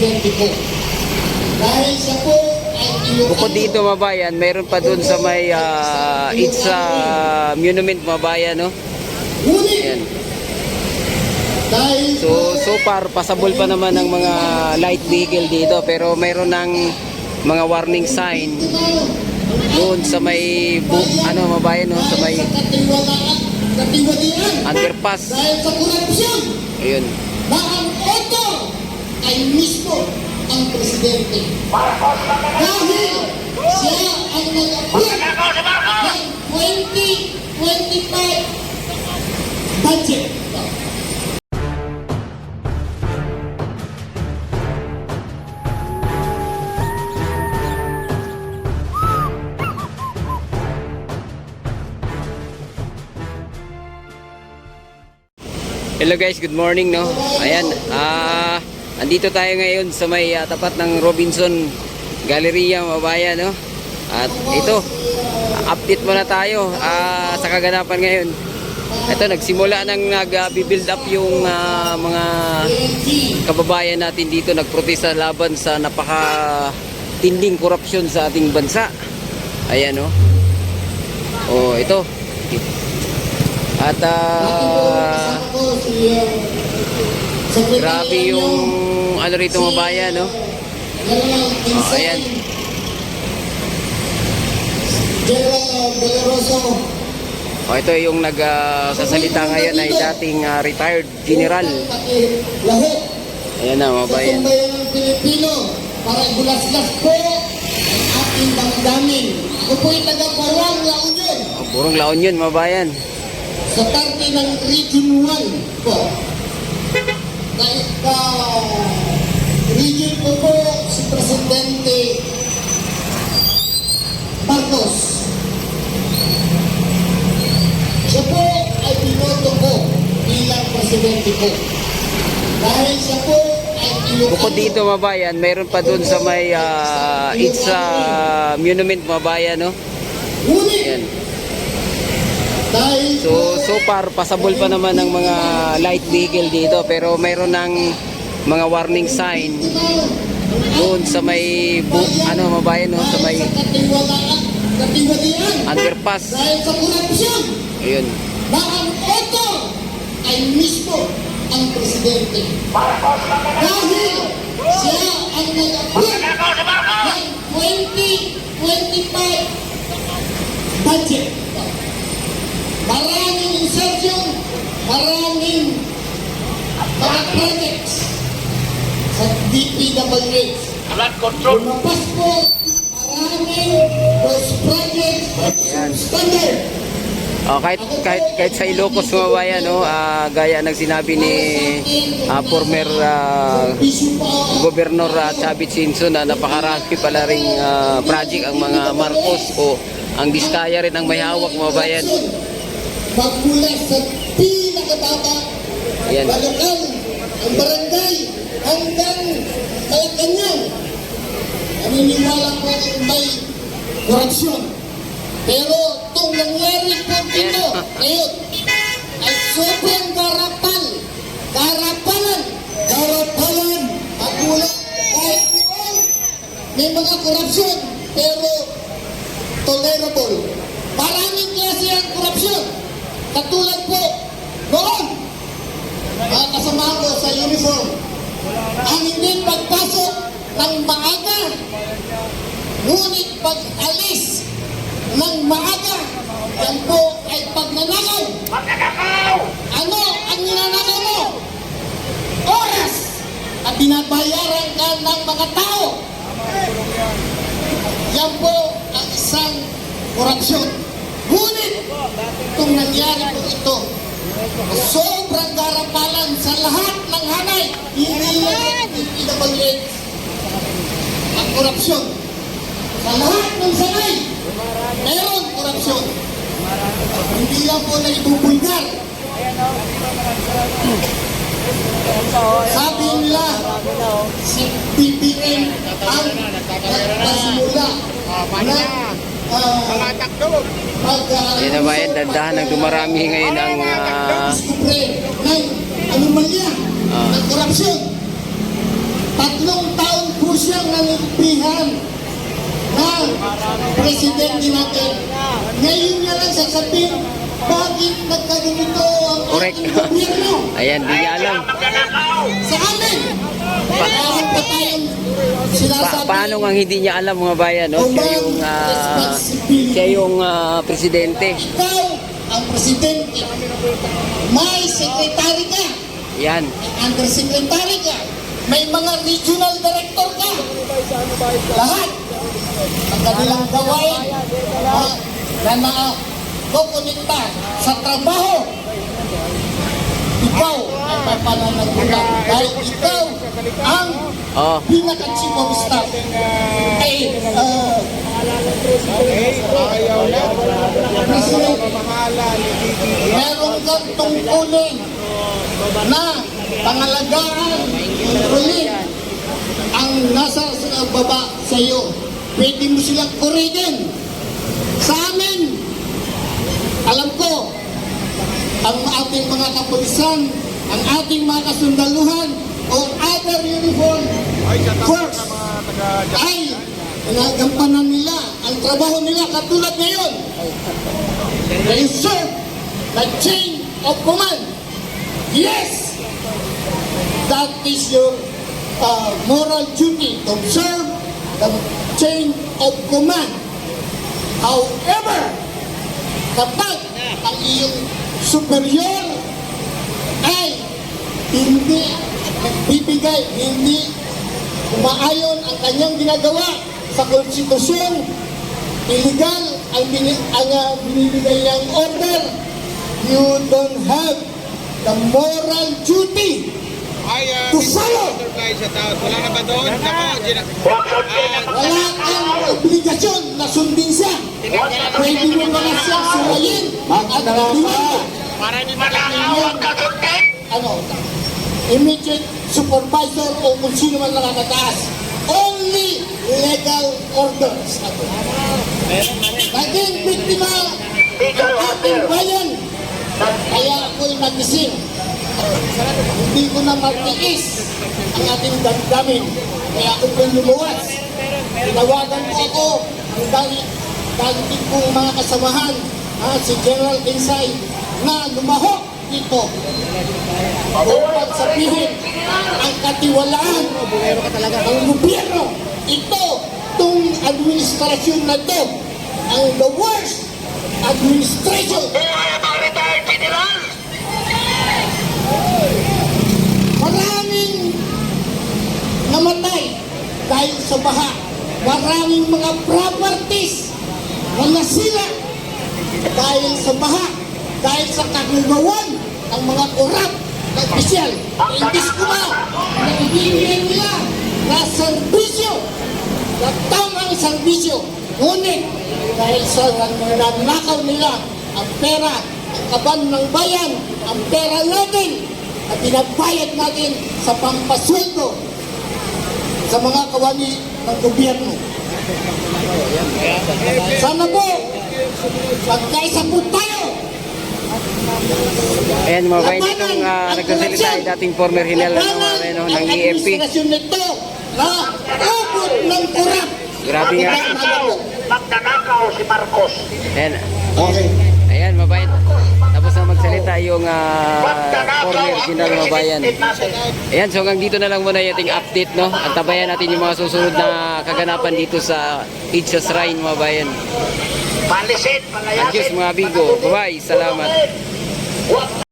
presidente po. Dahil siya po ay Bukod dito mga bayan, mayroon pa dun sa may Itza Monument mga bayan, no? Ngunit, Ayan. dahil So far, pasabol pa naman ng mga light vehicle dito, pero mayroon ng mga warning sign doon sa may mga bayan, no? Sa may katiwalian underpass. dahil sa korupsyon Ayun. na ang author ay mismo ang presidente. Dahil siya ang nag-approve ng 2025 budget. Hello guys, good morning, no? Ayan, andito tayo ngayon sa may tapat ng Robinson Galleria, mabayan, no? At ito, update muna tayo sa kaganapan ngayon. Ito, nagsimula nang nag-build up yung mga kababayan natin dito, nagprotesta laban sa napaka-tinding korupsyon sa ating bansa. Ayan, no? Oh, ito. At grabe yung ano rito mga bayan, no? Ayan. Ito yung nagsasalita ngayon ay dating retired general. Ayan na mga bayan. Pilipino para gulas-gas po ang ating damdamin. Ako po'y taga-Barang La Union. Burong La Union mga bayan. Sa parte ng Region 1 po. Dahil region po si Presidente Marcos. Siya po ay binoto ko bilang presidente po. Dahil siya po ay Bukod dito mga bayan, mayroon pa dun sa may Itza Monument mga bayan, no? Ayan. So far, pasabol pa naman ng mga light vehicle dito, pero mayroon ng mga warning sign doon sa may mabayan, no? Sa may underpass. Dahil sa korupsyon Ayun. na ang author ay mismo ang presidente. Dahil siya ang nag-approve ng 2025 budget. Maraming insertion, maraming mga projects sa DPWH. Lumabas po maraming those projects standard. Kahit sa Ilocos mga bayan, no? Gaya ng sinabi ni former Governor Chavit Singson na napakarami pala ring project ang mga Marcos o ang Diskaya rin ang may hawak mga bayan. Magmula sa pinakababa, Ayan. Balacan, ang barangay, hanggang Malacanang. Naniniwala ko may korupsyon. Pero itong nangyari po dito, ngayon, ay sobrang karapalan, at mula kahit noon, may mga korupsyon, pero tolerable. Maraming klase ang korupsyon. Katulad po, noon, kasama ko sa uniform, ang hindi pagpasok ng maaga, ngunit pag-alis ng maaga, yan po ay pagnanakaw. Ano ang ninanakaw mo? Oras at binabayaran ka ng mga tao. Yan po ang isang korupsyon. Ngunit, itong nangyari po ito, sobrang karapalan sa lahat ng hanay, hindi lang PWH ang korupsyon. Sa lahat ng sanay, meron korupsyon. Hindi lang po na ibubulgar. Sabi nila, si BBM ang nagpasimula ng Yan na ba yan, dandahan ng dumarami ngayon ang ng anomalya ng korupsyon. 3 pananilipihan ng presidente natin. Ngayon niya lang sasabihin, bakit nagkaganito ang Correct. ating gobyerno? Ayan, di niya alam. Sa amin, meron pa tayong sinasabi. Paano nga hindi niya alam mga bayan, no? Siya yung presidente. Ikaw ang presidente. May sekretary ka. Yan. Undersecretary ka. May mga regional director ka. Lahat ang kanilang gawain na nakakukonekta sa trabaho. Ikaw ay may pananagutan dahil ikaw ang Oh, pinaka-chief of staff. President, meron kang tungkulin na pangalagaan, kontrolin ang nasa baba sa iyo. Pwede mo silang kuridin. Sa amin, alam ko, ang ating mga kapulisan, ang ating mga kasundaluhan, o other uniform force ay nagagampanan nila ang trabaho nila katulad ngayon. They serve the chain of command. Yes, that is your moral duty to observe the chain of command. However, kapag ang iyong superior ay hindi nagbibigay, hindi umaayon ang kanyang ginagawa sa konstitusyon, illegal ang binibigay niyang order, you don't have the moral duty to follow. Wala na ba doon? Wala kang obligasyon na sundin siya. Pwede mo na siya sumayin at limanda. Para hindi makakawag ka Immediate supervisor o kung sino man nakakataas. Only legal orders. Naging biktima ang ating bayan. Kaya ako'y nagising. Hindi ko na matiis ang ating damdamin. Kaya ako po'y lumuwas. Tinawagan ko ako ang dati kong mga kasamahan, si General Insay, na lumahok dito. Upang sabihin ang katiwalaan ng gobyerno. Itong administrasyon na ito, ang the worst administration. Maraming namatay dahil sa baha. Maraming mga properties na nasira dahil sa baha, dahil sa kagagawan ng mga korap na opisyal. Imbis ko na ibibigay nila na serbisyo, na tamang serbisyo. Ngunit dahil sa nanakaw nila ang pera, ang kaban ng bayan, ang pera natin at pinagbayad natin sa pampasweldo sa mga kawani ng gobyerno. Sana po, magkaisa po tayo. ayan mga bayan, itong nagsasalita ay dating former hinel ng EFP. Administrasyon nito na ubod ng kurap. Grabe nga. Magdanakaw si Marcos. Ayan. Ayan mga bayan. Tapos na magsalita yung former general mga bayan. Ayan, so hanggang dito na lang muna yung ating update, no? At tabayan natin yung mga susunod na kaganapan dito sa Itza Shrine mga bayan. Palisin, palayasin. Adios mga amigo. Bye-bye. Salamat. Huwag